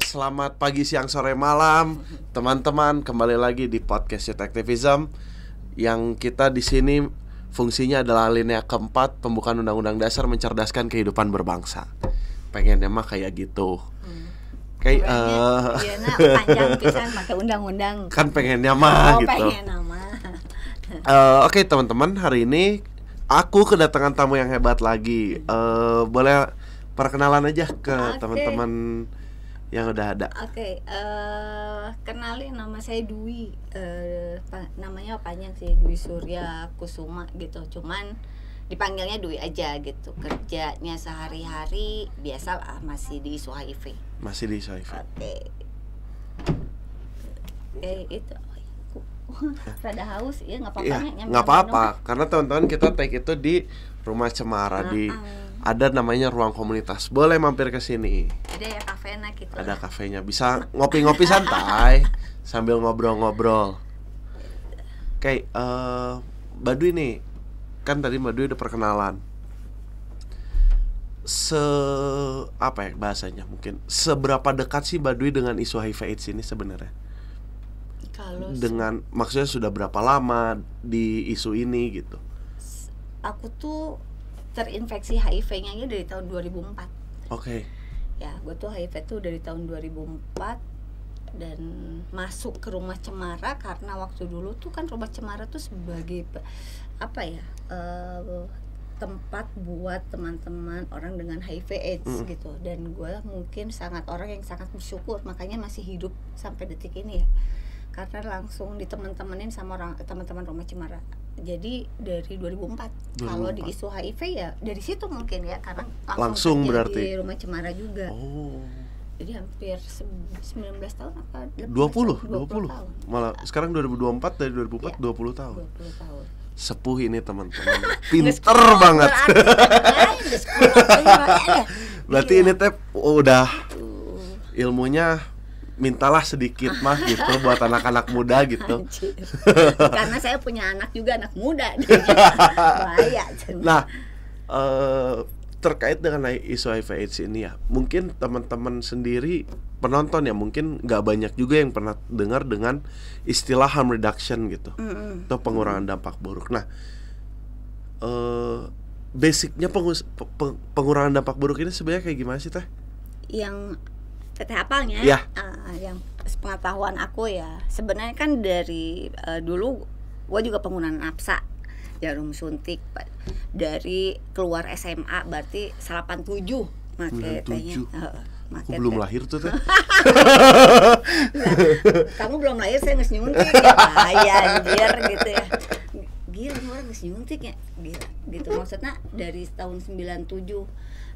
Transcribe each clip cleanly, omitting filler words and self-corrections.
Selamat pagi, siang, sore, malam, teman-teman. Kembali lagi di podcast Youth Activism, yang kita di sini fungsinya adalah alinea keempat pembukaan Undang-Undang Dasar mencerdaskan kehidupan berbangsa. Pengennya mah kayak gitu. Kayak panjang pisan pakai undang-undang. Kan pengennya mah gitu. Pengen nama. Oke, teman-teman, hari ini aku kedatangan tamu yang hebat lagi. Boleh perkenalan aja ke teman-teman yang udah ada. Kenalin, nama saya Dwi. Namanya panjang sih, Dwi Surya Kusuma gitu. Cuman dipanggilnya Dwi aja gitu. Kerjanya sehari-hari biasa lah, masih di isu HIV. Masih di isu HIV. Itu rada haus ya, nggak apa-apa. Nggak apa-apa, karena teman-teman kita take itu di Rumah Cemara di ada namanya ruang komunitas. Boleh mampir ke sini. Ada ya kafenya gitu. Ada kafenya, bisa ngopi-ngopi santai sambil ngobrol-ngobrol. Oke, Mbak Dwi nih, kan tadi Mbak Dwi udah perkenalan. Apa ya bahasanya mungkin? Seberapa dekat sih Mbak Dwi dengan isu HIV/AIDS ini sebenarnya? Maksudnya sudah berapa lama di isu ini gitu? Aku tuh terinfeksi HIV-nya dari tahun 2004. Oke. Ya, gue tuh HIV tuh dari tahun 2004 dan masuk ke Rumah Cemara karena waktu dulu tuh kan Rumah Cemara tuh sebagai tempat buat teman-teman orang dengan HIV/AIDS gitu. Dan gue mungkin orang yang sangat bersyukur, makanya masih hidup sampai detik ini ya. Karena langsung ditemen-temenin sama teman-teman Rumah Cemara. Jadi dari 2004. Kalau di isu HIV ya dari situ mungkin ya, karena langsung berarti di Rumah Cemara juga. Jadi hampir 19 tahun apa? 20 tahun. Malah sekarang 2024, dari 2004 ya, 20 tahun. 20 tahun. Sepuh ini teman-teman. Pinter banget. Berarti ini teh udah ilmunya mintalah sedikit mah gitu buat anak-anak muda gitu. Karena saya punya anak juga, anak muda. Bahaya. Nah, terkait dengan isu HIV/AIDS ini ya, mungkin teman-teman sendiri penonton ya mungkin nggak banyak juga yang pernah dengar dengan istilah harm reduction gitu, atau pengurangan dampak buruk. Nah, basicnya pengurangan dampak buruk ini sebenarnya kayak gimana sih teh? Yang teteh apalnya? Ya. Yang pengetahuan aku ya, sebenarnya kan dari dulu gue juga penggunaan napsa, jarum suntik dari keluar SMA, berarti 87 make tehnya. Aku belum lahir tuh teh. Kamu belum lahir saya nges nyuntik ya, anjir gitu ya. Gila orang nges nyuntik ya, gila gitu. Maksudnya dari tahun 97.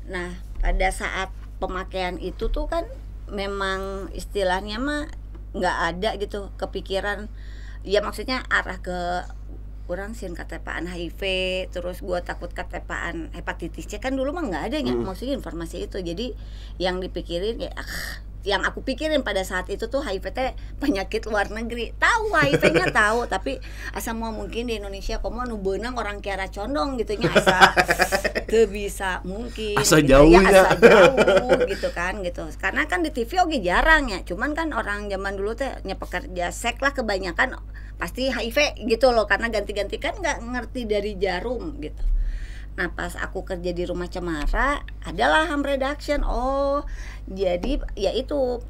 Nah pada saat pemakaian itu tuh kan memang istilahnya mah nggak ada gitu kepikiran ya, maksudnya arah ke orang sih ketepaan HIV, terus gua takut ketepaan hepatitis C kan dulu mah nggak ada ya, maksudnya informasi itu. Jadi yang dipikirin ya yang aku pikirin pada saat itu tuh HIV teh penyakit luar negeri. Tahu HIV-nya tahu, tapi asa mau mungkin di Indonesia komo nu beunang orang kiara condong gitu nya, asa teu bisa mungkin asa gitu, jauhnya ya, asa jauh gitu kan gitu. Karena kan di TV oge jarang ya. Cuman kan orang zaman dulu teh nya pekerja seks lah kebanyakan pasti HIV gitu loh, karena ganti-ganti kan nggak ngerti dari jarum gitu. Nah pas aku kerja di Rumah Cemara adalah harm reduction. Jadi ya itu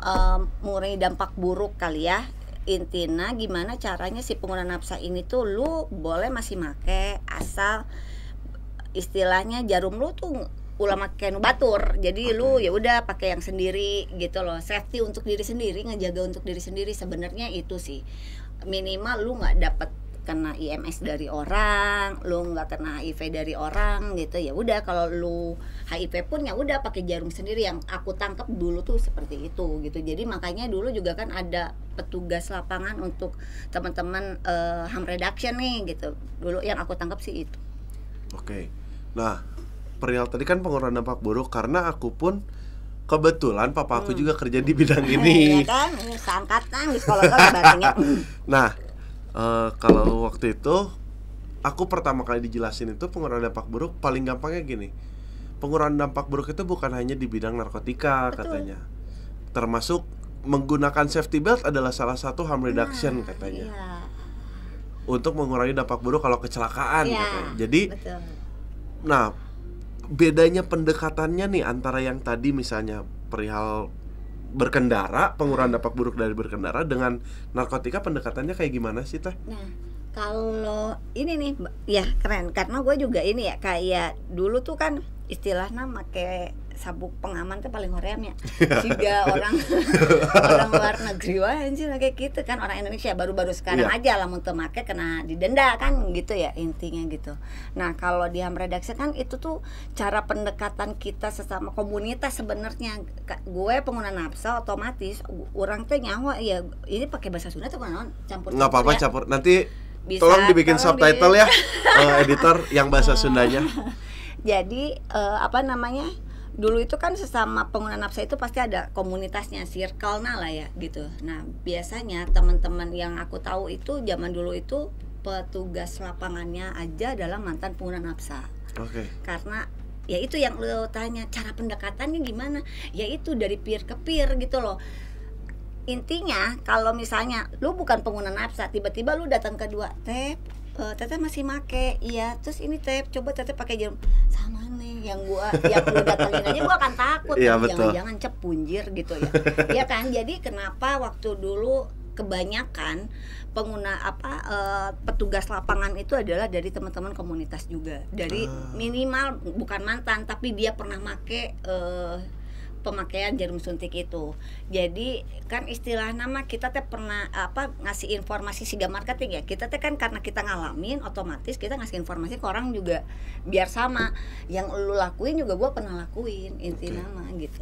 mengurangi dampak buruk kali ya. Intinya gimana caranya si pengguna napsa ini tuh lu boleh masih make asal istilahnya jarum lu tuh ulah make nu batur. Jadi lu ya udah pakai yang sendiri gitu loh. Safety untuk diri sendiri, ngejaga untuk diri sendiri, sebenarnya itu sih. Minimal lu nggak dapat kena IMS dari orang, lu nggak kena HIV dari orang gitu. Ya udah kalau lu HIV pun ya udah pakai jarum sendiri. Yang aku tangkap dulu tuh seperti itu gitu. Jadi makanya dulu juga kan ada petugas lapangan untuk teman-teman harm reduction nih gitu. Dulu yang aku tangkap sih itu. Oke. Nah, perihal tadi kan pengurangan dampak buruk, karena aku pun kebetulan papa aku juga kerja di bidang ini. Iya kan, seangkatan di sekolah berarti. Nah, kalau waktu itu aku pertama kali dijelasin itu pengurangan dampak buruk paling gampangnya gini. Pengurangan dampak buruk itu bukan hanya di bidang narkotika. Betul. Katanya. Termasuk menggunakan safety belt adalah salah satu harm reduction katanya. Iya. Untuk mengurangi dampak buruk kalau kecelakaan katanya. Jadi betul. Nah, bedanya pendekatannya nih antara yang tadi misalnya perihal berkendara, pengurangan dampak buruk dari berkendara, dengan narkotika pendekatannya kayak gimana sih Teh? Nah, kalau ini nih ya keren, karena gue juga ini ya, kayak dulu tuh kan istilahnya make sabuk pengaman tuh paling hoream ya. Juga orang luar negeri wah anjir kayak gitu kan, orang Indonesia baru-baru sekarang aja lah mau make kena didenda kan gitu ya intinya gitu. Nah, kalau di harm reduction kan itu tuh cara pendekatan kita sesama komunitas sebenarnya. Gue pengguna nafsa otomatis orang tuh nyawa ya ini pakai bahasa Sunda tuh kan campur. Nggak apa-apa ya. Campur. Nanti bisa, tolong dibikin subtitle ya editor yang bahasa Sundanya. Jadi apa namanya? Dulu itu kan sesama pengguna nafsa itu pasti ada komunitasnya, circle lah ya gitu. Nah, biasanya teman-teman yang aku tahu itu zaman dulu itu petugas lapangannya aja adalah mantan pengguna nafsa. Oke. Karena ya itu yang lo tanya, cara pendekatannya gimana? Ya itu dari peer ke peer gitu loh. Intinya kalau misalnya lu bukan pengguna nafsa, tiba-tiba lu datang kedua, Teteh masih make, iya, terus ini coba Teteh pakai jarum, sama nih yang lu datangin aja gua akan takut, ya, jangan-jangan punjir gitu ya, ya kan. Jadi kenapa waktu dulu kebanyakan pengguna petugas lapangan itu adalah dari teman-teman komunitas juga, dari minimal bukan mantan tapi dia pernah make pemakaian jarum suntik itu. Jadi kan istilah nama kita teh pernah ngasih informasi siga marketing ya. Kita teh kan karena kita ngalamin otomatis kita ngasih informasi ke orang juga biar sama. Yang lu lakuin juga gua pernah lakuin inti nama gitu.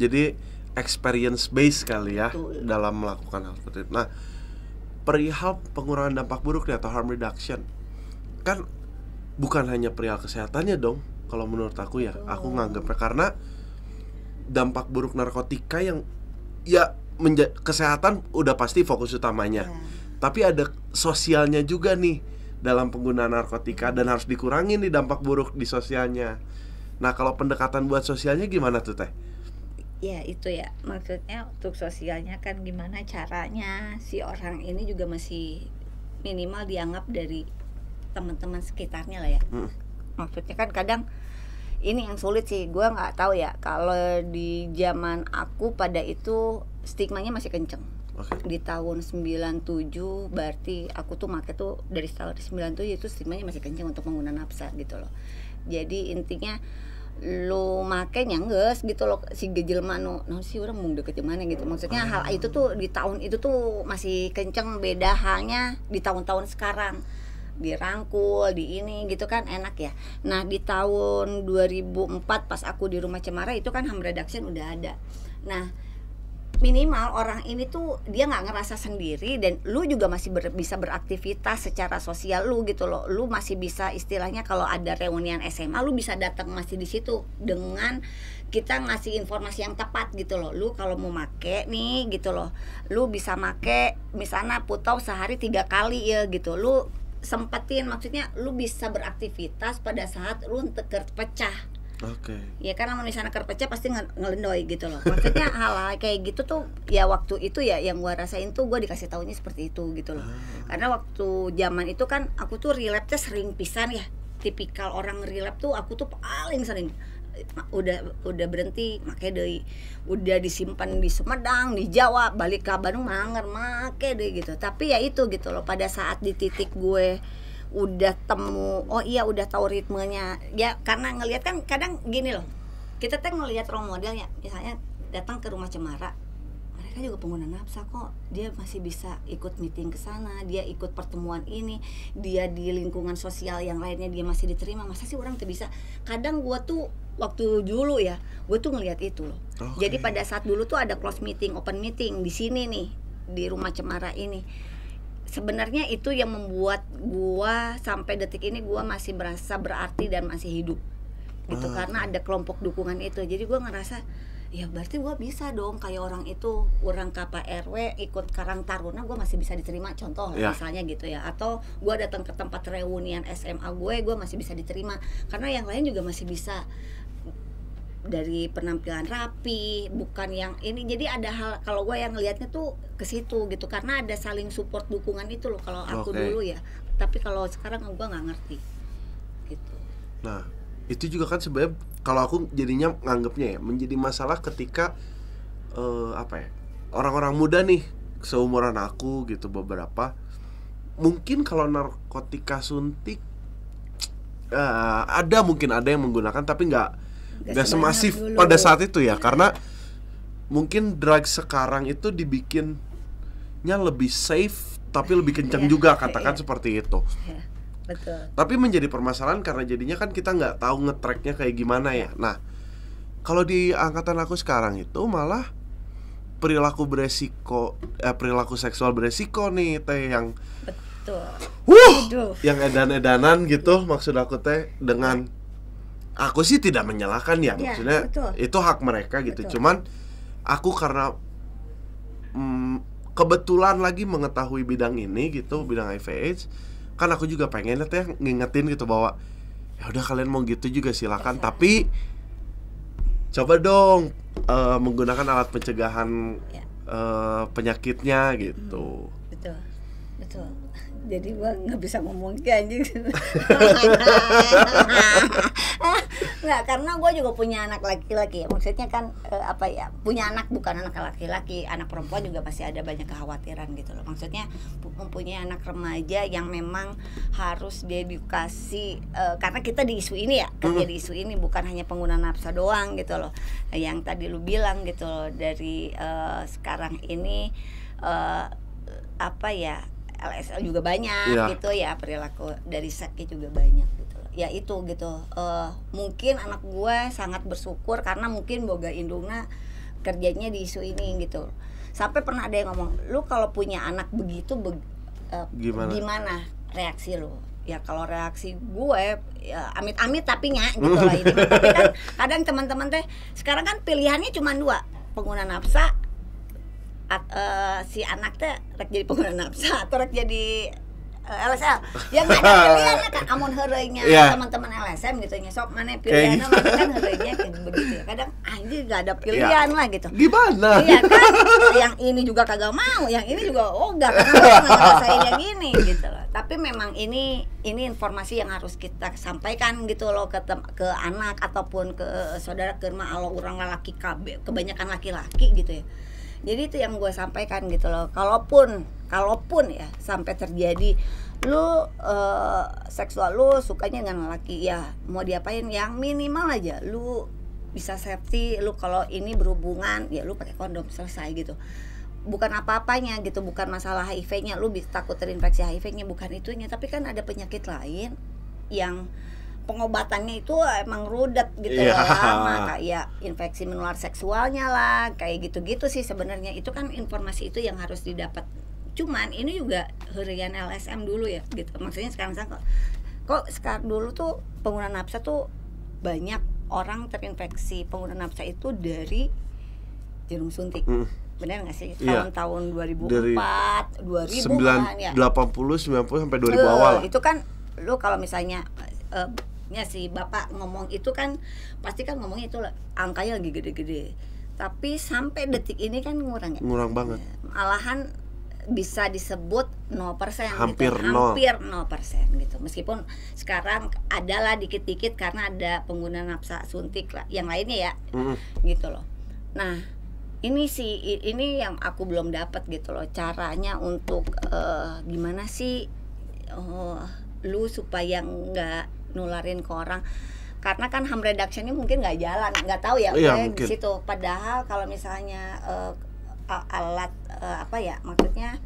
Jadi experience base kali ya. Betul. Dalam melakukan hal seperti itu. Nah, perihal pengurangan dampak buruk nih atau harm reduction. Kan bukan hanya perihal kesehatannya dong kalau menurut aku ya. Betul. Aku nganggapnya karena dampak buruk narkotika yang ya kesehatan udah pasti fokus utamanya. Tapi ada sosialnya juga nih dalam penggunaan narkotika dan harus dikurangin nih dampak buruk di sosialnya. Nah, kalau pendekatan buat sosialnya gimana tuh Teh? Ya itu ya, maksudnya untuk sosialnya kan gimana caranya si orang ini juga masih minimal dianggap dari teman-teman sekitarnya lah ya. Maksudnya kan kadang ini yang sulit sih, gue nggak tahu ya. Kalau di zaman aku pada itu stigmanya masih kenceng. Di tahun 97 berarti aku tuh make tuh dari tahun 97 itu stigmanya masih kenceng untuk pengguna nafsa gitu loh. Jadi intinya lu make nyangges gitu loh, si gejelma no sih orang mau deket mana gitu. Maksudnya hal itu tuh di tahun itu tuh masih kenceng, beda halnya di tahun-tahun sekarang. Dirangkul, di ini gitu kan enak ya. Nah, di tahun 2004 pas aku di Rumah Cemara itu kan harm reduction udah ada. Nah, minimal orang ini tuh dia nggak ngerasa sendiri dan lu juga masih bisa beraktivitas secara sosial lu gitu loh. Lu masih bisa istilahnya kalau ada reunian SMA lu bisa datang masih di situ dengan kita ngasih informasi yang tepat gitu loh. Lu kalau mau make nih gitu loh, lu bisa make misalnya putau sehari 3 kali ya gitu. Lu sempetin, maksudnya lu bisa beraktivitas pada saat lu terpecah. Oke. Ya karena misalnya kerpecah pasti ngelendoy gitu loh. Maksudnya hal-hal kayak gitu tuh ya waktu itu ya yang gua rasain tuh gua dikasih taunya seperti itu gitu loh. Karena waktu zaman itu kan aku tuh relapse sering pisan ya. Tipikal orang relapse tuh aku tuh paling sering udah berhenti make deui, udah disimpan di Sumedang, di Jawa, balik ke Bandung manger make deui gitu. Tapi ya itu gitu loh, pada saat di titik gue udah temu, oh iya udah tahu ritmenya ya, karena ngelihat kan kadang gini loh, kita tuh ngelihat role modelnya, misalnya datang ke Rumah Cemara, mereka juga pengguna nafsa kok, dia masih bisa ikut meeting ke sana, dia ikut pertemuan ini, dia di lingkungan sosial yang lainnya dia masih diterima. Masa sih orang tuh bisa? Kadang gue tuh waktu dulu ya, gue tuh ngelihat itu loh. Jadi pada saat dulu tuh ada close meeting, open meeting di sini nih di Rumah Cemara ini. Sebenarnya itu yang membuat gue sampai detik ini gue masih merasa berarti dan masih hidup gitu, karena ada kelompok dukungan itu. Jadi gue ngerasa ya berarti gue bisa dong kayak orang itu, orang KPA RW ikut Karang Taruna gue masih bisa diterima, contoh Ya. misalnya gitu ya. Atau gue datang ke tempat reunian SMA gue masih bisa diterima, karena yang lain juga masih bisa dari penampilan rapi, bukan yang ini. Jadi ada hal, kalau gue yang ngelihatnya tuh ke situ gitu, karena ada saling support dukungan itu loh kalau aku Oke. dulu ya. Tapi kalau sekarang gue nggak ngerti gitu. Nah, itu juga kan sebenarnya kalau aku jadinya nganggapnya ya menjadi masalah ketika apa ya, orang-orang muda nih seumuran aku gitu, beberapa mungkin kalau narkotika suntik mungkin ada yang menggunakan, tapi nggak Nggak semasif sebanyak dulu. pada saat itu ya, karena mungkin drug sekarang itu dibikinnya lebih safe tapi lebih kencang Iya, juga, katakan iya. seperti itu. Ya, betul. Tapi menjadi permasalahan karena jadinya kan kita nggak tahu nge-tracknya kayak gimana ya. Nah, kalau di angkatan aku sekarang itu malah perilaku seksual beresiko nih teh, yang Betul. Aduh. yang edan-edanan gitu, maksud aku teh, dengan aku sih tidak menyalahkan ya, Iya, maksudnya betul. itu hak mereka gitu. Betul. Cuman aku karena kebetulan lagi mengetahui bidang ini gitu, bidang HIV/AIDS, kan aku juga pengen teh ngingetin gitu bahwa ya udah, kalian mau gitu juga silakan, tapi coba dong menggunakan alat pencegahan Ya. penyakitnya gitu. Betul, betul. Jadi gua nggak bisa ngomong kayak anjing. Nggak, karena gua juga punya anak laki-laki ya. Maksudnya kan punya anak, bukan anak laki-laki, anak perempuan juga pasti ada banyak kekhawatiran gitu loh. Maksudnya mempunyai anak remaja yang memang harus diedukasi, karena kita di isu ini ya, kerja di isu ini bukan hanya pengguna nafsa doang gitu loh. Yang tadi lu bilang gitu loh, dari sekarang ini LSL juga banyak gitu ya, perilaku dari seksnya juga banyak gitu loh. Ya itu gitu, mungkin anak gue sangat bersyukur karena mungkin boga indungna kerjanya di isu ini gitu. Sampai pernah ada yang ngomong, lu kalau punya anak begitu gimana reaksi lu? Ya kalau reaksi gue ya amit-amit tapi gitu lah ini. Tapi kan kadang teman-teman teh sekarang kan pilihannya cuma dua, pengguna nafsa, si anak teh rek jadi pengguna nafsa atau rek jadi LSM. Ya nggak ada pilihan kan, amun heureunya teman-teman LSM gitu nya, sok mana pilihannya, mana kan heureunya kayak begitu ya. Kadang anjir nggak ada pilihan lah gitu. Gimana? Iya kan, yang ini juga kagak mau, yang ini juga ogah karena nggak ngerasain yang gini gitu loh. Tapi memang ini informasi yang harus kita sampaikan gitu loh ke anak ataupun ke saudara, ke alo orang laki KB, kebanyakan laki-laki gitu ya. Jadi itu yang gue sampaikan gitu loh. Kalaupun ya sampai terjadi lu seksual lu sukanya dengan laki, ya mau diapain, yang minimal aja lu bisa safety. Lu kalau ini berhubungan ya lu pakai kondom, selesai gitu. Bukan apa-apanya gitu, bukan masalah HIV-nya, lu takut terinfeksi HIV-nya, bukan itunya. Tapi kan ada penyakit lain yang pengobatannya itu emang rudet gitu lama, kayak infeksi menular seksualnya lah, kayak gitu-gitu sih sebenarnya. Itu kan informasi itu yang harus didapat. Cuman ini juga herian LSM dulu ya gitu. Maksudnya sekarang kok sekarang dulu tuh pengguna nafsa tuh banyak orang terinfeksi pengguna nafsa itu dari jarum suntik. Bener nggak sih? Tahun-tahun 2004, 2000 kan ya. 80, 90 sampai 2000 awal. Itu kan lu kalau misalnya ya si bapak ngomong itu kan pasti kan ngomongnya itu angkanya lagi gede-gede, tapi sampai detik ini kan ngurang ya, ngurang banget, malahan bisa disebut 0%, hampir gitu. Hampir 0% gitu. Meskipun sekarang adalah dikit-dikit karena ada pengguna nafsa suntik lah, yang lainnya ya gitu loh. Nah ini yang aku belum dapat gitu loh, caranya untuk gimana sih lu supaya nggak nularin ke orang, karena kan harm reduction-nya mungkin nggak jalan, nggak tahu ya di situ. Padahal kalau misalnya alat maksudnya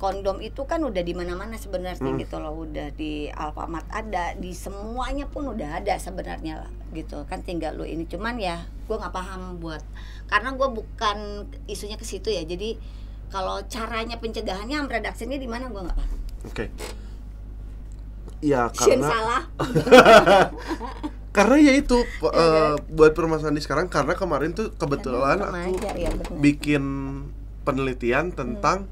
kondom itu kan udah di mana-mana sebenarnya gitu loh, udah di Alfamart ada, di semuanya pun udah ada sebenarnya lah gitu kan, tinggal lu ini. Cuman ya gue nggak paham karena gue bukan isunya ke situ ya, jadi kalau caranya pencegahannya harm reduction-nya di mana gue nggak paham. Ya karena salah. Karena ya itu buat permasalahan di sekarang, karena kemarin tuh kebetulan aku bikin penelitian tentang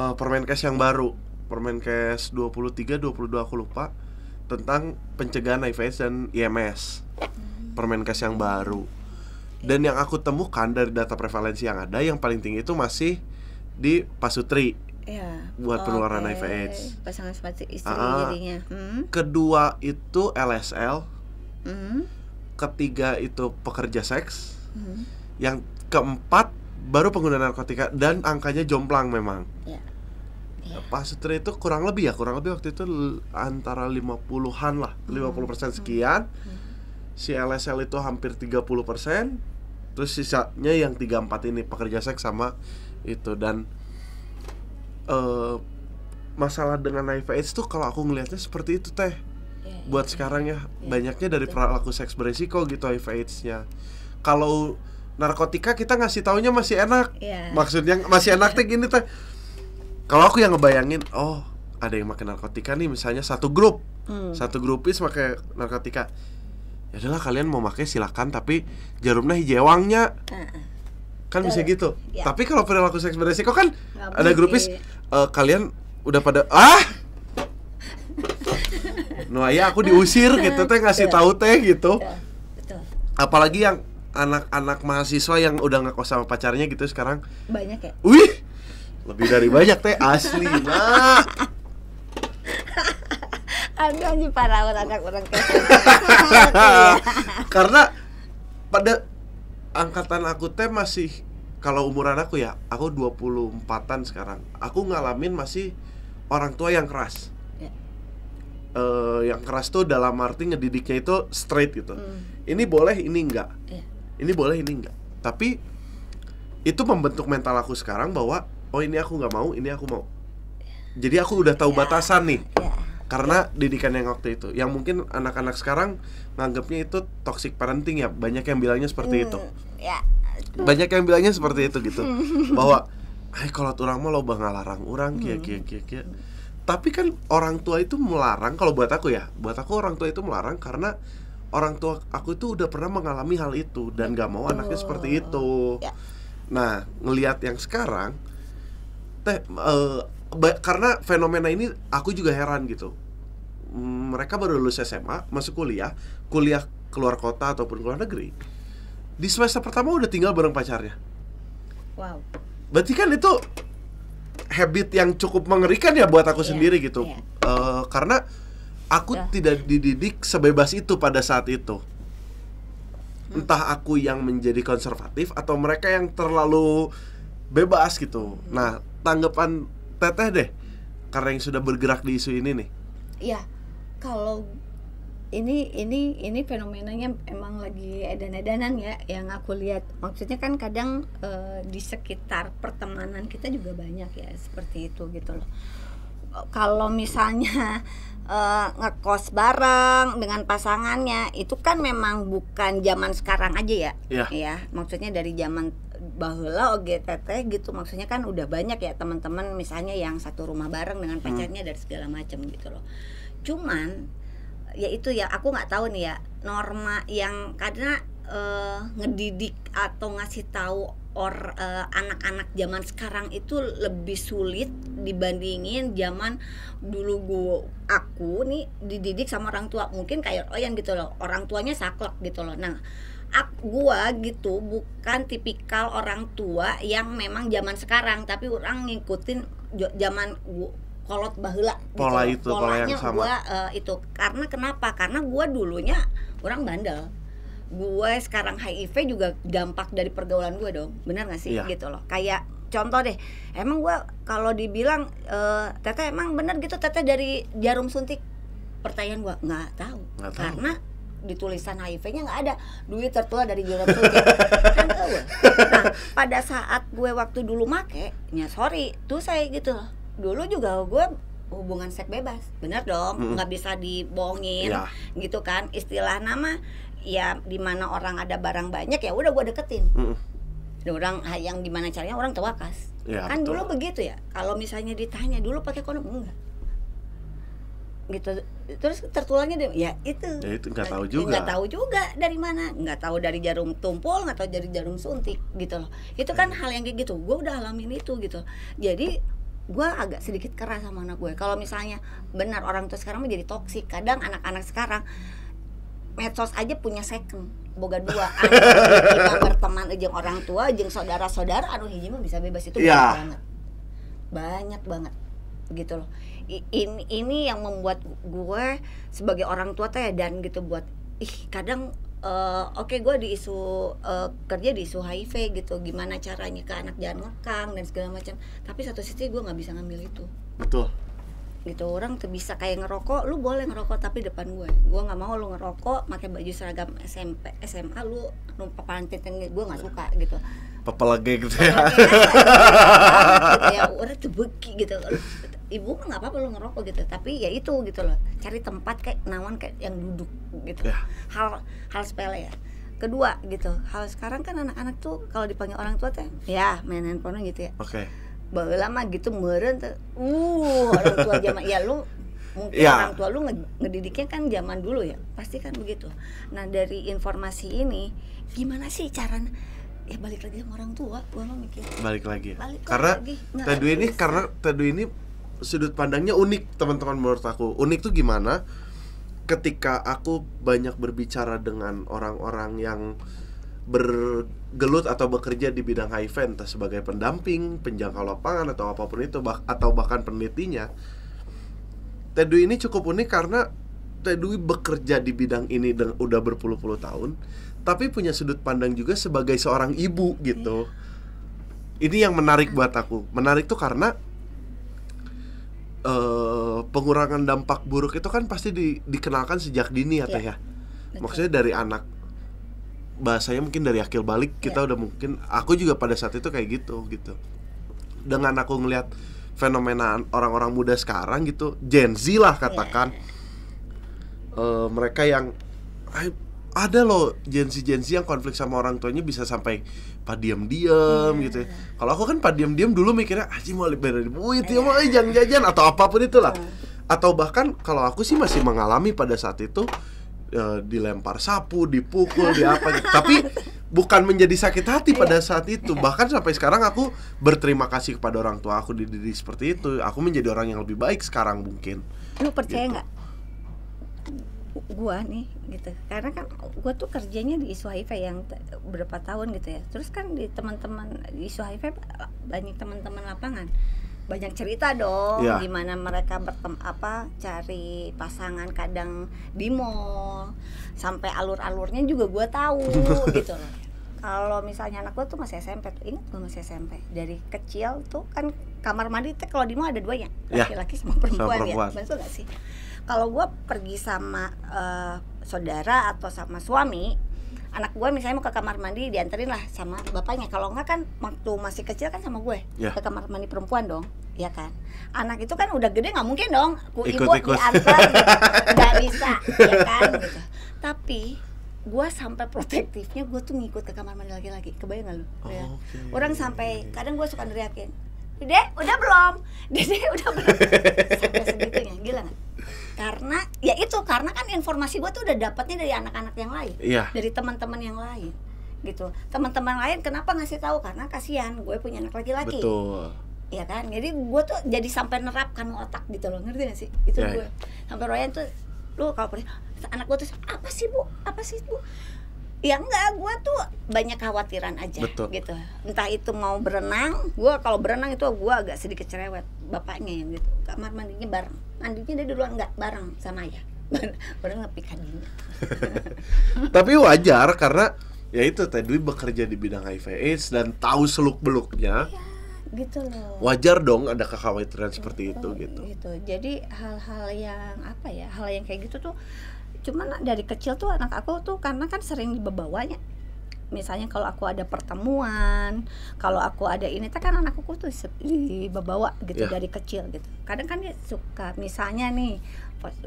Permenkes yang baru, Permenkes 23, 22 aku lupa, tentang pencegahan HIV/AIDS dan IMS. Permenkes yang baru. Dan yang aku temukan dari data prevalensi yang ada, yang paling tinggi itu masih di pasutri. Ya, buat penularan HIV/AIDS. Pasangan suami istri jadinya. Kedua itu LSL. Ketiga itu pekerja seks. Yang keempat baru pengguna narkotika, dan angkanya jomplang memang. Ya. Pasutri itu kurang lebih waktu itu antara 50-an lah, 50% sekian. Si LSL itu hampir 30%. Terus sisanya yang 34 ini pekerja seks sama itu. Dan masalah dengan HIV/AIDS tuh kalau aku ngelihatnya seperti itu teh. Buat sekarang ya, banyaknya dari perilaku seks beresiko gitu HIV/AIDS-nya. Kalau narkotika kita ngasih taunya masih enak. Maksudnya masih enak teh gini teh. Kalau aku yang ngebayangin, oh ada yang makan narkotika nih, misalnya satu grupis pakai narkotika. Ya udahlah, kalian mau pakai silakan, tapi jarumnya hijauangnya. Kan bisa gitu. Tapi kalau perilaku seks beresiko kan ada grupis, kalian udah pada no ya aku diusir gitu teh, ngasih tahu teh gitu. Apalagi yang anak-anak mahasiswa yang udah ngekos sama pacarnya gitu sekarang banyak ya. Wih, lebih dari banyak teh, asli nah. Aduh anjir, parah anak orang Karena pada angkatan aku teh masih, kalau umuran aku ya, aku 24-an sekarang. Aku ngalamin masih orang tua yang keras. Yang keras tuh dalam arti ngedidiknya itu straight gitu. Ini boleh, ini enggak. Ini boleh, ini enggak. Tapi itu membentuk mental aku sekarang bahwa oh ini aku nggak mau, ini aku mau. Jadi aku udah tahu batasan nih. Karena didikan yang waktu itu. Yang mungkin anak-anak sekarang nganggapnya itu toxic parenting ya. Banyak yang bilangnya seperti itu. Banyak yang bilangnya seperti itu gitu. Bahwa kalau orang mah loba ngalarang orang kia. Tapi kan orang tua itu melarang, kalau buat aku ya, buat aku orang tua itu melarang karena orang tua aku itu udah pernah mengalami hal itu dan gak mau anaknya seperti itu. Nah, ngelihat yang sekarang karena fenomena ini aku juga heran gitu. Mereka baru lulus SMA, masuk kuliah keluar kota ataupun keluar negeri. Di semester pertama udah tinggal bareng pacarnya. Wow. Berarti kan itu habit yang cukup mengerikan ya buat aku sendiri gitu. Karena aku tidak dididik sebebas itu pada saat itu. Entah aku yang menjadi konservatif atau mereka yang terlalu bebas gitu. Nah, tanggapan Teteh deh, karena yang sudah bergerak di isu ini nih. Iya, kalau ini fenomenanya emang lagi edan-edanan ya, yang aku lihat. Maksudnya kan kadang di sekitar pertemanan kita juga banyak ya seperti itu gitu loh. Kalau misalnya ngekos bareng dengan pasangannya, itu kan memang bukan zaman sekarang aja ya. Ya, maksudnya dari zaman baheula oge teteh gitu, maksudnya kan udah banyak ya teman-teman misalnya yang satu rumah bareng dengan pacarnya dari segala macam gitu loh. Cuman ya itu ya, aku nggak tahu nih ya norma yang karena ngedidik atau ngasih tahu anak-anak zaman sekarang itu lebih sulit dibandingin zaman dulu aku nih dididik sama orang tua, mungkin kayak yang gitu loh, orang tuanya saklek gitu loh. Nah, gua gitu bukan tipikal orang tua yang memang zaman sekarang, tapi orang ngikutin zaman kolot baheula pola gitu. Itu polanya yang sama. Gua itu karena kenapa? Karena gua dulunya orang bandel. Gue sekarang HIV juga dampak dari pergaulan gue dong, benar nggak sih? Gitu loh. Kayak contoh deh, emang gue kalau dibilang teteh emang bener gitu teteh dari jarum suntik, pertanyaan gue nggak tahu karena di tulisan HIV-nya nggak ada duit tertular dari jarum suntik. Kan tahu. Nah, pada saat gue waktu dulu make, ya sorry tuh saya gitu loh. Dulu juga gue hubungan seks bebas, bener dong, nggak bisa dibohongin, gitu kan? Istilah nama ya di mana orang ada barang banyak ya udah gue deketin. Orang yang gimana caranya orang tawakas. Kan betul. Dulu begitu ya. Kalau misalnya ditanya dulu pakai kondom gitu. Terus tertularnya ya itu nggak tahu juga. Nggak tahu juga dari mana, nggak tahu dari jarum tumpul, nggak tahu dari jarum suntik gitu loh. Itu kan hal yang kayak gitu. Gue udah alamin itu gitu. Jadi gue agak sedikit keras sama anak gue. Kalau misalnya benar orang tua sekarang menjadi toksik, kadang anak-anak sekarang medsos aja punya second, boga dua. Kita berteman jeung orang tua, jeung saudara-saudara, anu hiji mah bisa bebas itu banyak banget gitu loh. Ini yang membuat gue sebagai orang tua teh dan gitu buat kadang oke, gue di isu kerja di isu HIV gitu, gimana caranya ke anak jangan ngekang dan segala macam. Tapi satu sisi gue nggak bisa ngambil itu. Betul. Gitu, orang tuh bisa kayak ngerokok, lu boleh ngerokok tapi depan gue nggak mau lu ngerokok pakai baju seragam SMP SMA, lu numpah pantin gue nggak suka gitu. Papalage gitu ya. Gitu ya, orang tuh beki gitu. Ibu mah nggak apa-apa lu ngerokok gitu, tapi ya itu gitu loh, cari tempat kayak nawan kayak yang duduk gitu. Hal sepele ya. Kedua gitu, hal sekarang kan anak-anak tuh kalau dipanggil orang tua teh ya main handphone gitu ya. Oke. Bawa lama gitu meureun tuh. Orang tua zaman ya lu mungkin orang tua lu ngedidiknya kan zaman dulu ya. Pasti kan begitu. Nah, dari informasi ini gimana sih caranya ya balik lagi sama orang tua, gua mau mikir. Balik lagi. Karena Teduh ini sudut pandangnya unik, teman-teman. Menurut aku unik tuh gimana? Ketika aku banyak berbicara dengan orang-orang yang bergelut atau bekerja di bidang HIV, entah sebagai pendamping, penjangkau lapangan atau apapun itu, atau bahkan penelitinya, Teduh ini cukup unik karena Teduh bekerja di bidang ini udah berpuluh-puluh tahun, tapi punya sudut pandang juga sebagai seorang ibu gitu. Ini yang menarik buat aku. Menarik tuh karena pengurangan dampak buruk itu kan pasti dikenalkan sejak dini ya Teh ya. Maksudnya dari anak, bahasanya mungkin dari akil balik kita udah mungkin, aku juga pada saat itu kayak gitu. Dengan aku ngelihat fenomena orang-orang muda sekarang gitu, Gen Z lah katakan, mereka yang ada loh Gen Z yang konflik sama orang tuanya bisa sampai diam-diam gitu ya. Kalau aku kan diam-diam dulu mikirnya aji mau libera duit ya mau jangan jajan atau apapun itulah. Atau bahkan kalau aku sih masih mengalami pada saat itu dilempar sapu, dipukul, di apa gitu. Tapi bukan menjadi sakit hati pada saat itu. Bahkan sampai sekarang aku berterima kasih kepada orang tua aku dididik seperti itu. Aku menjadi orang yang lebih baik sekarang mungkin. Lu percaya gitu. nggak? Gua nih gitu, karena kan gua tuh kerjanya di isu HIV yang berapa tahun gitu ya. Terus kan di teman-teman di isu HIV banyak teman-teman lapangan, banyak cerita dong gimana mereka cari pasangan kadang di mall, sampai alur-alurnya juga gua tahu gitu loh. Kalau misalnya anak gua tuh masih SMP tuh, ingat gua masih SMP, dari kecil tuh kan kamar mandi tuh kalau di mall ada duanya, laki-laki sama perempuan ya, betul gak sih? Kalau gue pergi sama saudara atau sama suami, anak gue misalnya mau ke kamar mandi dianterin lah sama bapaknya. Kalau enggak kan waktu masih kecil kan sama gue ke kamar mandi perempuan dong, ya kan. Anak itu kan udah gede nggak mungkin dong ibu diantar nggak bisa, ya kan gitu. Tapi gue sampai protektifnya gue tuh ngikut ke kamar mandi laki-laki, kebayang nggak lu? Orang sampai kadang gue suka neriakin, Dede udah belum? Dede udah belum? Sampai segitunya, gila nggak? Karena kan informasi gue tuh udah dapatnya dari anak-anak yang lain, dari teman-teman yang lain, gitu. Teman-teman lain kenapa ngasih tahu? Karena kasihan gue punya anak laki-laki, ya kan. Jadi gue tuh jadi sampai nerapkan otak gitu loh, ngerti gak sih? Itu gue sampai Royan tuh, lu kalau pergi anak gue tuh apa sih bu? Ya enggak, gue tuh banyak khawatiran aja. Gitu. Entah itu mau berenang, gue kalau berenang itu gue agak sedikit cerewet, bapaknya yang gitu. Kamar mandinya bareng, mandinya dia duluan enggak bareng sama ayah. Baru ngepik hadinya. Tapi wajar karena ya itu Teduh bekerja di bidang HIV/AIDS dan tahu seluk-beluknya. Gitu loh. Wajar dong ada kekhawatiran seperti itu gitu. Jadi hal-hal yang hal yang kayak gitu tuh, cuman dari kecil tuh anak aku tuh karena kan sering dibawanya. Misalnya kalau aku ada pertemuan, kalau aku ada ini, kan anakku tuh dibawa gitu dari kecil gitu. Kadang kan dia suka misalnya nih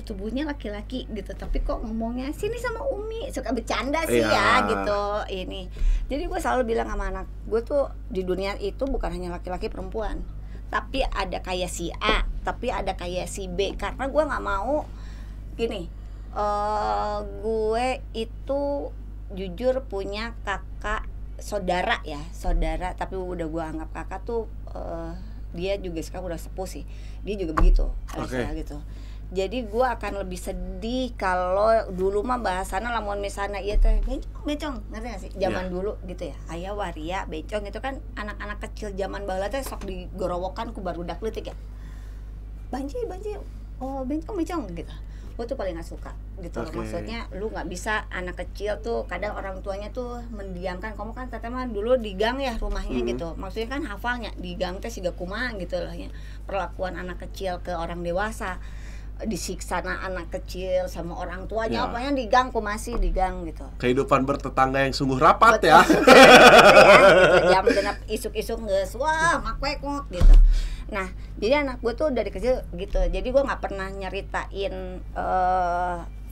tubuhnya laki-laki gitu, tapi kok ngomongnya sini sama Umi, suka bercanda sih ya gitu ini. Jadi gue selalu bilang sama anak gue tuh di dunia itu bukan hanya laki-laki perempuan, tapi ada kayak si A, tapi ada kayak si B, karena gue nggak mau gini. Gue itu jujur punya kakak saudara tapi udah gue anggap kakak tuh, dia juga sekarang udah sepuh sih, dia juga begitu gitu. Jadi gue akan lebih sedih kalau dulu mah bahasana lamun misalnya iya teh bencong, ngerti gak sih? Zaman dulu gitu ya, aya waria bencong itu kan anak-anak kecil zaman baheula teh sok digorowokan ku barudak leutik ya. Banci, oh bencong gitu. Gue tuh paling gak suka gitu loh. Maksudnya lu gak bisa anak kecil tuh, kadang orang tuanya tuh mendiamkan. Kamu kan teteh mah dulu di gang ya rumahnya gitu, maksudnya kan hafalnya di gang teh siga kumaha gitu loh ya. Perlakuan anak kecil ke orang dewasa, disiksa anak kecil sama orang tuanya, apanya di gang, masih di gang gitu. Kehidupan bertetangga yang sungguh rapat. Betul, ya. Gitu, jam genap isuk-isuk geus wah makwekot gitu. Nah, jadi anak gue tuh dari kecil gitu. Jadi gue nggak pernah nyeritain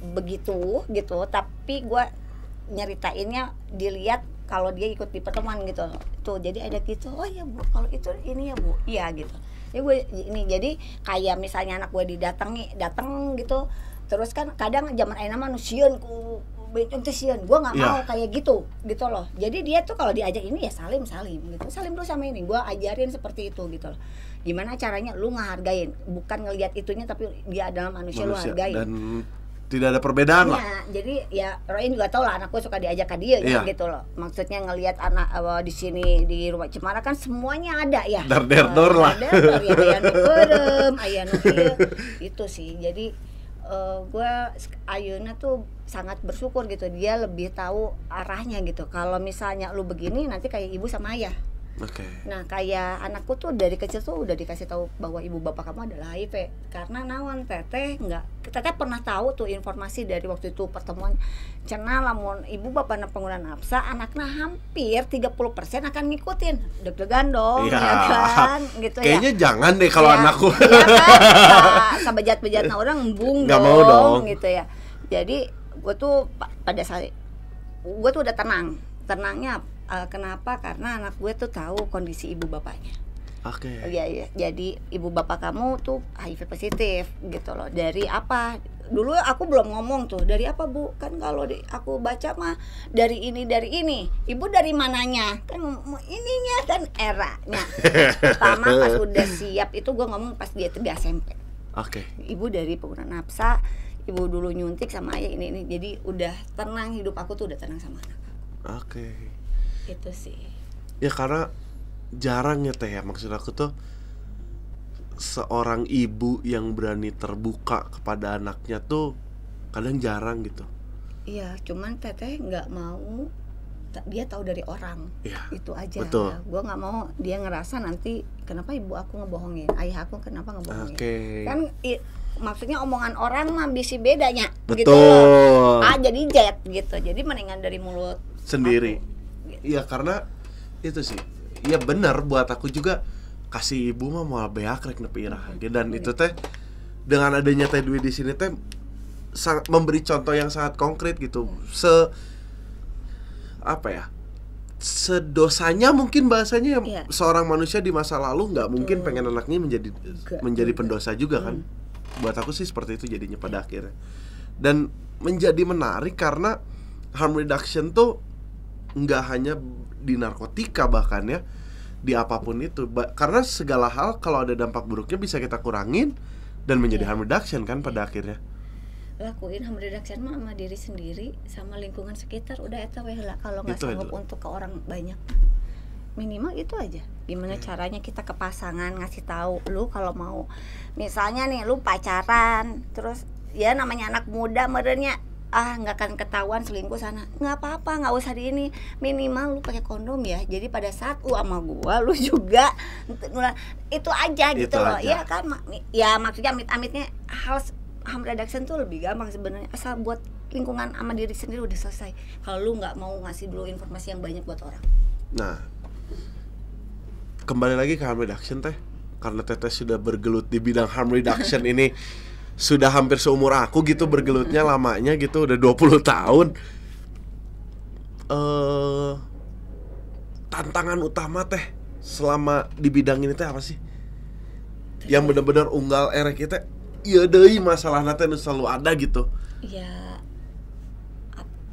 begitu gitu, tapi gue nyeritainnya dilihat kalau dia ikut di pertemuan gitu. Tuh, jadi ada gitu. Oh ya Bu, kalau itu ini ya Bu. Iya gitu. Ya gue ini jadi kayak misalnya anak gue datang gitu. Terus kan kadang zaman ayeuna mah nu sieun ku bencong teh sieun. Gue enggak mau kayak gitu loh. Jadi dia tuh kalau diajak ini ya salim gitu. Salim dulu sama ini. Gue ajarin seperti itu gitu loh. Gimana caranya lu ngehargain, bukan ngelihat itunya tapi dia adalah manusia lu hargain. Dan tidak ada perbedaan lah. Jadi ya Roin juga tau lah anak gue suka diajak ke dia gitu loh. Maksudnya ngelihat anak di sini di rumah Cemara kan semuanya ada ya. Dar-der-dor lah. Dar-der ya, aya nu keurem, aya nu ieu. Itu sih. Jadi gue ayeuna tuh sangat bersyukur gitu, dia lebih tahu arahnya gitu. Kalau misalnya lu begini nanti kayak ibu sama ayah. Nah kayak anakku tuh dari kecil tuh udah dikasih tahu bahwa ibu bapak kamu adalah HIV. Karena naon teteh pernah tahu tuh informasi dari waktu itu pertemuan cenah lamun ibu bapakna pengguna nafsa, anaknya hampir 30% akan ngikutin. Deg-degan dong ya kan gitu. Kayaknya jangan deh kalau anakku. Iya kan. Sabejat-bejatna orang embung dong gitu ya. Jadi gue tuh pada saat gue tuh udah tenangnya kenapa? Karena anak gue tuh tahu kondisi ibu bapaknya. Iya. Jadi ibu bapak kamu tuh HIV positif gitu loh. Dari apa? Dulu aku belum ngomong tuh. Dari apa Bu? Kan kalau aku baca mah dari ini. Ibu dari mananya? Kan ininya kan eranya. Pertama pas udah siap itu gue ngomong pas dia 3 SMP. Ibu dari pengguna nafsa. Ibu dulu nyuntik sama ayah ini. Jadi udah tenang, hidup aku tuh udah tenang sama anak. Itu sih. Ya karena jarang ya teh ya, maksud aku tuh seorang ibu yang berani terbuka kepada anaknya tuh kadang jarang gitu. Iya, cuman teteh nggak mau dia tahu dari orang. Itu aja. Gue nggak mau dia ngerasa nanti kenapa ibu aku ngebohongin, ayah aku kenapa ngebohongin. Kan maksudnya omongan orang mah bisa bedanya. Gitu loh. Jadi jet gitu. Jadi mendingan dari mulut sendiri. Iya karena itu sih. Iya benar buat aku juga kasih ibu mah mau beak rek nepi iraha. Dan itu teh dengan adanya Teh Dwi di sini teh memberi contoh yang sangat konkret gitu. Sedosanya mungkin bahasanya seorang manusia di masa lalu nggak mungkin pengen anaknya menjadi pendosa juga kan. Buat aku sih seperti itu jadinya pada akhirnya. Dan menjadi menarik karena harm reduction tuh nggak hanya di narkotika, bahkan ya di apapun itu, karena segala hal kalau ada dampak buruknya bisa kita kurangin dan menjadi harm reduction kan pada akhirnya. Lakuin harm reduction mah sama diri sendiri sama lingkungan sekitar, udah eta we lah. Kalau nggak sanggup untuk ke orang banyak minimal itu aja. Gimana caranya kita ke pasangan ngasih tahu, lu kalau mau misalnya nih lu pacaran terus ya namanya anak muda merenya nggak akan ketahuan selingkuh sana, nggak apa-apa, nggak usah di ini, minimal lu pakai kondom ya. Jadi pada saat lu sama gua lu juga itu aja gitu loh. Iya kan, ya maksudnya amit-amitnya harm reduction tuh lebih gampang sebenarnya, asal buat lingkungan sama diri sendiri udah selesai. Kalau lu nggak mau ngasih dulu informasi yang banyak buat orang. Nah, kembali lagi ke harm reduction teh, karena Teteh sudah bergelut di bidang harm reduction ini sudah hampir seumur aku gitu bergelutnya lamanya gitu, udah 20 tahun. Tantangan utama teh selama di bidang ini teh apa sih? yang bener-bener unggal erek kita iya deui masalahna teh selalu ada gitu. Ya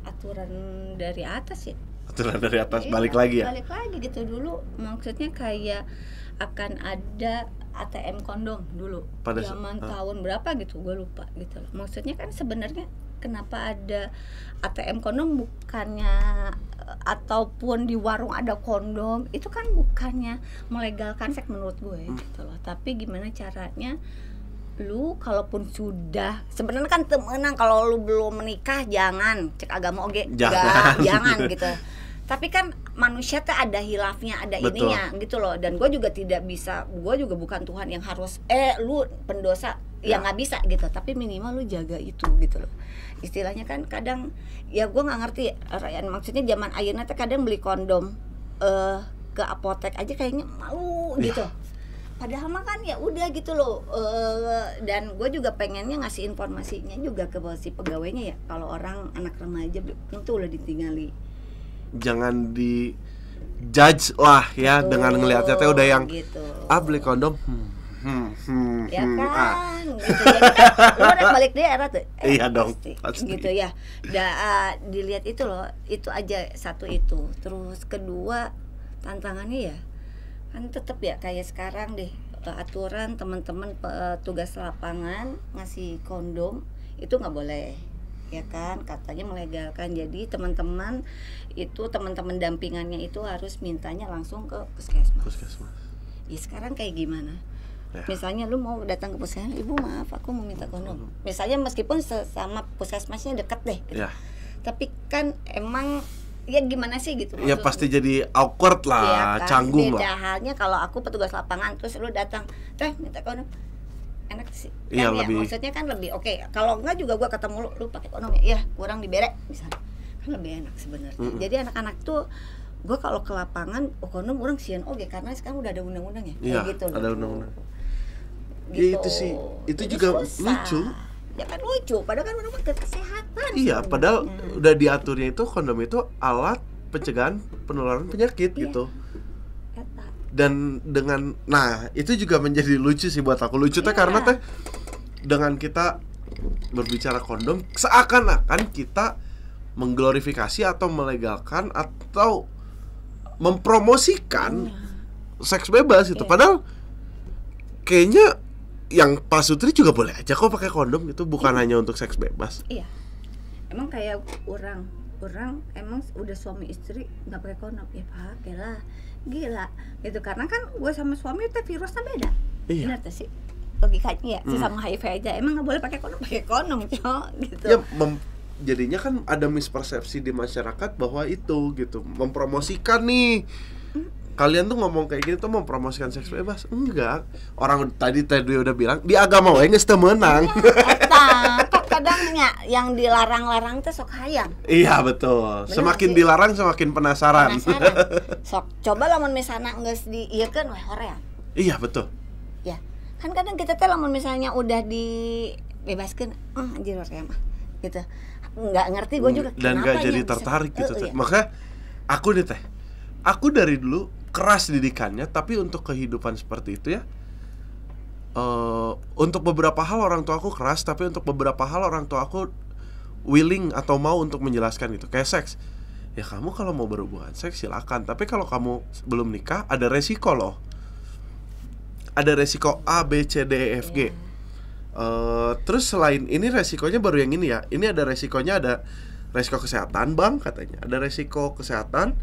aturan dari atas ya. Aturan dari atas balik lagi ya. Balik lagi gitu dulu maksudnya kayak akan ada ATM kondom dulu pada zaman tahun berapa gitu gue lupa gitu loh. Maksudnya kan sebenarnya kenapa ada ATM kondom bukannya ataupun di warung ada kondom itu kan bukannya melegalkan seks menurut gue gitu loh. Tapi gimana caranya lu kalaupun sudah sebenarnya kan temenang kalau lu belum menikah jangan cek agama oge jangan gitu. Tapi kan manusia tuh ada hilafnya, ada betul. Ininya gitu loh. Dan gue juga tidak bisa, gue juga bukan Tuhan yang harus lu pendosa ya nggak bisa gitu. Tapi minimal lu jaga itu gitu loh. Istilahnya kan kadang ya gue nggak ngerti Ryan, maksudnya zaman ayeuna tuh kadang beli kondom ke apotek aja kayaknya malu gitu. Padahal mah kan ya udah gitu loh. Dan gue juga pengennya ngasih informasinya juga ke si pegawainya ya. Kalau orang anak remaja itu udah ditinggali. Jangan di judge lah ya dengan ngelihatnya teh udah yang gitu. Beli kondom ya kan gitu. Jadi kan lu udah balik deh era tuh iya dong pasti. Gitu ya dilihat itu loh, itu aja satu itu. Terus kedua tantangannya ya kan tetap ya kayak sekarang deh aturan teman-teman tugas lapangan ngasih kondom itu nggak boleh ya kan, katanya melegalkan. Jadi teman-teman dampingannya itu harus mintanya langsung ke puskesmas. Ya sekarang kayak gimana? Ya. Misalnya lu mau datang ke puskesmas, ibu maaf aku mau minta kondom. Misalnya meskipun sama puskesmasnya deket deh. Gitu. Ya. Tapi kan emang ya gimana sih gitu? Ya pasti jadi awkward lah, ya kan? Canggung lah. Beda halnya kalau aku petugas lapangan terus lu datang, minta kondom. Enak sih kan iya, ya lebih... maksudnya kan lebih oke. Kalau enggak juga gua ketemu lu pakai kondom ya kurang diberek misalnya kan lebih enak sebenarnya. Jadi anak-anak tuh gua kalau ke lapangan kondom orang sieun oge karena sekarang udah ada undang-undangnya iya, gitu loh. Ada undang-undang gitu. Ya itu sih itu juga susah. Lucu ya kan lucu padahal kan udah kesehatan iya sebenernya. Padahal udah diaturnya itu kondom itu alat pencegahan penularan penyakit iya. Gitu. Dan dengan itu juga menjadi lucu sih buat aku. Lucu teh karena teh dengan kita berbicara kondom seakan-akan kita mengglorifikasi atau melegalkan atau mempromosikan seks bebas gitu. Padahal kayaknya yang pasutri juga boleh aja kok pakai kondom gitu, bukan hanya untuk seks bebas. Iya. Emang kayak orang emang udah suami istri nggak pakai kondom ya pakai lah. Gila gitu karena kan gue sama suami itu virusnya beda. Iya. Benar tuh sih logikanya ya. Sama HIV aja emang nggak boleh pakai kondom cok gitu. Ya jadinya kan ada mispersepsi di masyarakat bahwa itu gitu mempromosikan nih. Kalian tuh ngomong kayak gini tuh mempromosikan seks bebas. Enggak. Orang tadi udah bilang di agama we geus teu meunang. Kadangnya yang dilarang-larang tuh sok hayang. Iya betul. Bener semakin sih. Dilarang semakin penasaran. Sok coba lamun misalnya geus diieukeun we hoream. Iya betul. Ya. Kan kadang kita teh lamun misalnya udah dibebaskeun, anjir hoream gitu. Enggak ngerti gue juga kenapa. Dan enggak jadi tertarik gitu. Iya. Maka aku dari dulu keras didikannya, tapi untuk kehidupan seperti itu ya. Untuk beberapa hal orang tua aku keras, tapi untuk beberapa hal orang tua aku willing atau mau untuk menjelaskan itu. Kayak seks, ya kamu kalau mau berhubungan seks silakan, tapi kalau kamu belum nikah ada resiko loh. Ada resiko A, B, C, D, E, F, G. Terus selain ini resikonya baru yang ini ya. Ini ada resikonya, ada resiko kesehatan bang katanya. Ada resiko kesehatan,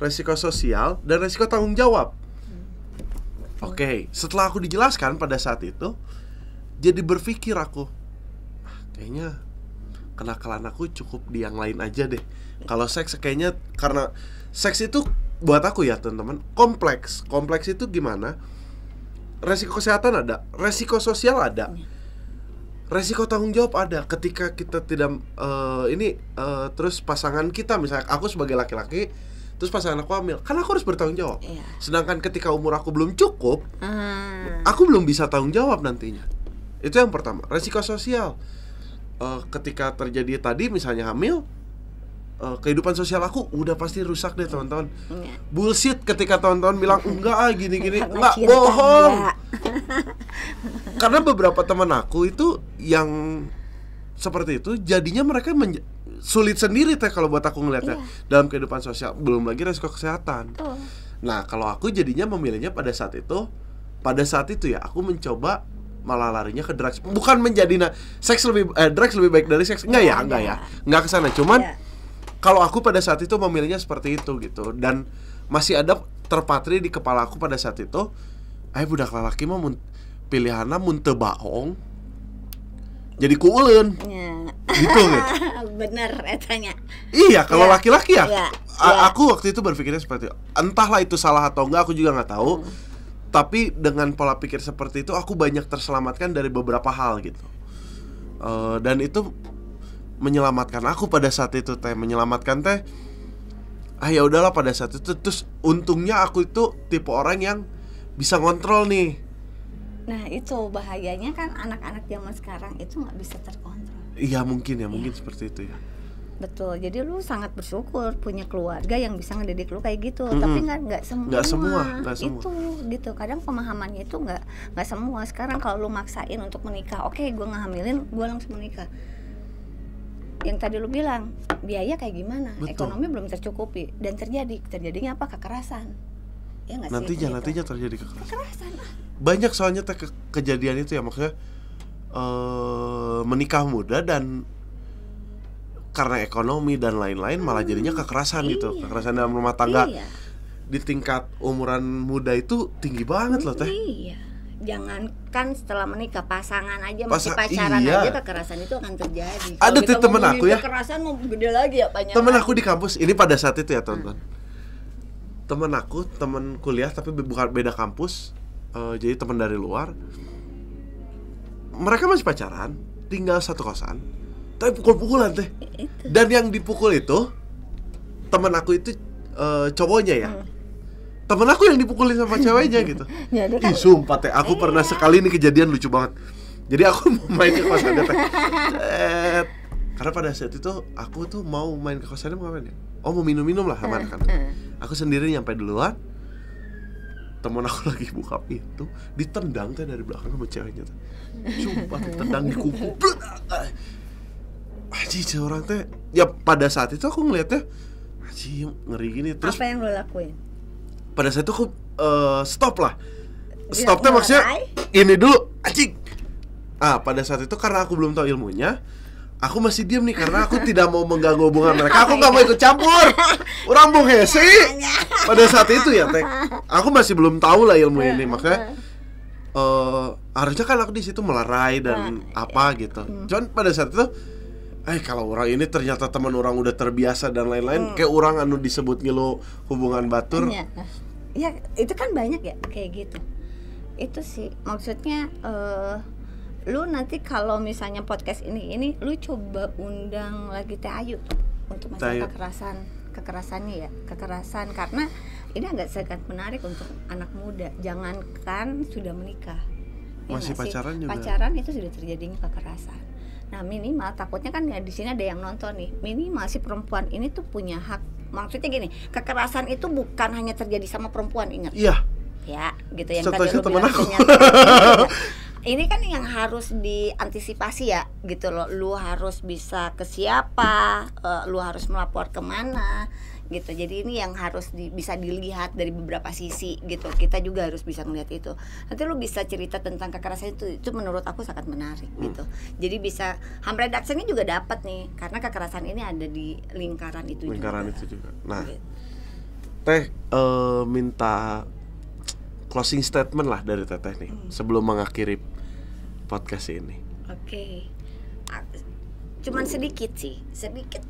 resiko sosial, dan resiko tanggung jawab. Oke, setelah aku dijelaskan pada saat itu, jadi berpikir aku, kayaknya kenakalan aku cukup di yang lain aja deh. Kalau seks kayaknya, karena seks itu buat aku ya teman-teman, kompleks. Kompleks itu gimana? Resiko kesehatan ada, resiko sosial ada, resiko tanggung jawab ada. Ketika kita tidak terus pasangan kita, misalnya aku sebagai laki-laki, terus pasangan aku hamil, kan aku harus bertanggung jawab. Iya. Sedangkan ketika umur aku belum cukup, aku belum bisa tanggung jawab nantinya. Itu yang pertama. Resiko sosial, ketika terjadi tadi misalnya hamil, kehidupan sosial aku udah pasti rusak deh teman-teman. Iya. Bullshit ketika teman-teman bilang enggak gini-gini, Karena enggak, cinta, bohong. enggak. Karena beberapa teman aku itu yang seperti itu jadinya mereka sulit sendiri teh kalau buat aku ngelihatnya dalam kehidupan sosial, belum lagi resiko kesehatan. Nah kalau aku jadinya memilihnya pada saat itu ya aku mencoba malah larinya ke drugs, bukan menjadi drugs lebih baik dari seks, enggak kesana, cuman kalau aku pada saat itu memilihnya seperti itu gitu, dan masih ada terpatri di kepala aku pada saat itu, budak lalaki mah pilihanna mun teu baong jadi kuuleun. Gitu. Bener etanya. Iya, kalau laki-laki ya. Aku waktu itu berpikirnya seperti itu. Entahlah itu salah atau enggak, aku juga nggak tahu. Tapi dengan pola pikir seperti itu, aku banyak terselamatkan dari beberapa hal gitu. Dan itu menyelamatkan aku pada saat itu teh, ya udahlah pada saat itu. Terus untungnya aku itu tipe orang yang bisa ngontrol nih. Nah itu bahayanya kan, anak-anak zaman sekarang itu nggak bisa terkontrol. Iya mungkin seperti itu ya. Betul, jadi lu sangat bersyukur punya keluarga yang bisa ngedidik lu kayak gitu. Tapi nggak semua itu gitu. Kadang pemahamannya itu nggak semua. Sekarang kalau lu maksain untuk menikah, oke, gue ngehamilin, gue langsung menikah. Yang tadi lu bilang biaya kayak gimana? Betul. Ekonomi belum tercukupi dan terjadinya apa? Kekerasan. Ya nggak sih? Nantinya terjadi kekerasan. Banyak soalnya kejadian itu ya, maksudnya menikah muda dan karena ekonomi dan lain-lain malah jadinya kekerasan gitu. Kekerasan dalam rumah tangga di tingkat umuran muda itu tinggi banget loh teh. Iya. Jangankan setelah menikah, pasangan aja masih pacaran aja kekerasan itu akan terjadi. Ada tuh temen aku ya. Kekerasan mau gede lagi ya banyak. Temen aku di kampus ini pada saat itu ya teman-teman. Temen kuliah tapi bukan beda kampus. Jadi teman dari luar. Mereka masih pacaran, tinggal satu kosan. Tapi pukul-pukulan teh. Dan yang dipukul itu temen aku itu cowoknya ya. Temen aku yang dipukulin sama ceweknya gitu. Ih sumpah teh, aku pernah sekali ini kejadian lucu banget. Jadi aku mau main ke kosannya teh. Karena pada saat itu aku tuh mau main ke kosannya, mau ngapain ya? Mau minum-minum lah sama anak-anak. Aku sendiri nyampe duluan. Temen aku lagi buka pintu, ditendang teh dari belakang sama ceweknya teh. Sumpah ditendang di kuku. Orang teh. Ya pada saat itu aku ngeliatnya ngeri gini. Terus apa yang lo lakuin? Pada saat itu aku stop teh maksudnya ini dulu anjing. Pada saat itu karena aku belum tahu ilmunya, aku masih diam nih karena aku tidak mau mengganggu hubungan mereka. Aku nggak mau ikut campur. Orang bung hese. Pada saat itu ya teh, aku masih belum tahu lah ilmu ini, makanya harusnya kan aku di situ melerai dan apa gitu. Cuman pada saat itu, kalau orang ini ternyata teman orang udah terbiasa dan lain-lain, kayak orang anu disebut ngilu hubungan batur. Ya itu kan banyak ya kayak gitu. Itu sih maksudnya. Lu nanti kalau misalnya podcast ini lu coba undang lagi Teh Ayu untuk masalah kekerasan karena ini agak sangat menarik untuk anak muda. Jangankan sudah menikah, masih pacaran juga. Pacaran itu sudah terjadinya kekerasan. Nah minimal takutnya kan ya di sini ada yang nonton nih. Minimal si perempuan ini tuh punya hak. Maksudnya gini, kekerasan itu bukan hanya terjadi sama perempuan, ingat? Iya. Ya, gitu yang tadi lu bilang ini kan yang harus diantisipasi ya, gitu loh. Lu harus bisa ke siapa, lu harus melapor kemana, gitu. Jadi ini yang harus bisa dilihat dari beberapa sisi, gitu. Kita juga harus bisa melihat itu. Nanti lu bisa cerita tentang kekerasan itu menurut aku sangat menarik, gitu. Jadi bisa ham redaksinya juga dapat nih, karena kekerasan ini ada di lingkaran itu juga. Nah, gitu. Teh minta closing statement lah dari Teteh nih sebelum mengakhiri podcast ini. Oke. Cuman sedikit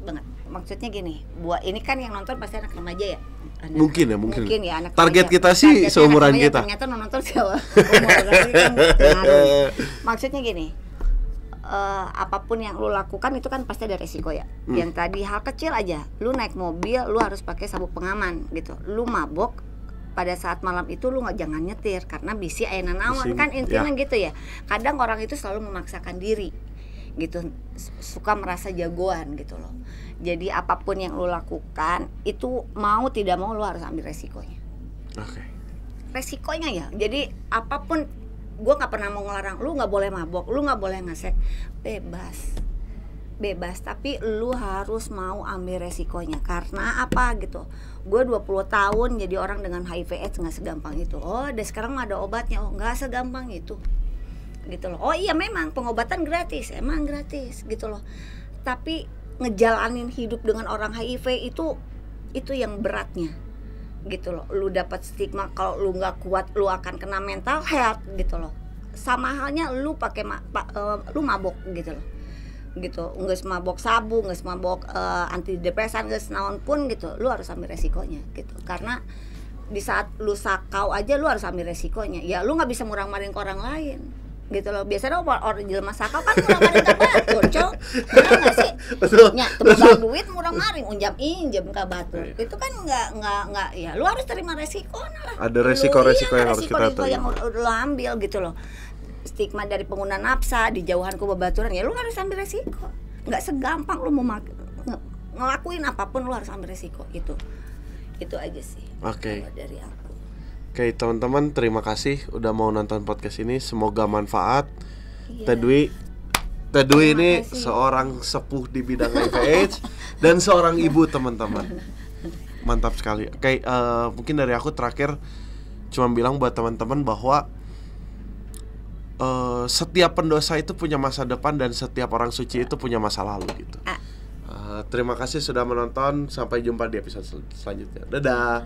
banget. Maksudnya gini, buat ini kan yang nonton pasti anak remaja ya. Mungkin ya. Anak target remaja. Kita sih seumuran kita. Ternyata nonton siapa? Maksudnya gini, apapun yang lu lakukan itu kan pasti ada resiko ya. Yang tadi hal kecil aja, lu naik mobil, lu harus pakai sabuk pengaman gitu. Lu mabok, pada saat malam itu lu jangan nyetir karena bisi ayeuna naon kan intinya gitu ya. Kadang orang itu selalu memaksakan diri. gitu, suka merasa jagoan gitu loh. Jadi apapun yang lu lakukan itu mau tidak mau lu harus ambil resikonya. Oke. Resikonya ya. Jadi apapun, gue nggak pernah mau ngelarang lu nggak boleh mabok, lu nggak boleh ngesek, bebas, tapi lu harus mau ambil resikonya. Karena apa gitu, gue 20 tahun jadi orang dengan HIV AIDS nggak segampang itu. Oh deh sekarang ada obatnya, oh nggak segampang itu gitu loh. Oh iya memang pengobatan gratis, emang gratis gitu loh, tapi ngejalanin hidup dengan orang HIV itu yang beratnya gitu loh. Lu dapat stigma kalau lu nggak kuat lu akan kena mental health gitu loh. Sama halnya lu pakai lu mabok gitu loh, gitu, nggak mabok sabu, nggak mabok antidepresan, nggak naon pun gitu, lu harus ambil resikonya gitu. Karena di saat lu sakau aja lu harus ambil resikonya. Ya lu nggak bisa murang-maring ke orang lain gitu loh. Biasanya orang jelema sakau kan murang-maring ka batur, cok. Bener nggak sih? Nya teu duit murang-maring, unjam injem ka batur. Itu kan nggak ya lu harus terima resiko lah. Ada resiko-resiko yang harus kita terima. Yang lu ambil gitu loh. Stigma dari pengguna nafsa, dijauhan ku babaturan, ya lu harus ambil resiko. Nggak segampang lu mau ngelakuin apapun lu harus ambil resiko. Itu aja sih. Oke. Dari aku. Oke, teman-teman, terima kasih udah mau nonton podcast ini. Semoga manfaat. Iya. Teh Dwi ini seorang sepuh di bidang HIV/AIDS dan seorang ibu, teman-teman. Mantap sekali. Oke, mungkin dari aku terakhir cuma bilang buat teman-teman bahwa setiap pendosa itu punya masa depan dan setiap orang suci itu punya masa lalu gitu. Terima kasih sudah menonton. Sampai jumpa di episode selanjutnya. Dadah.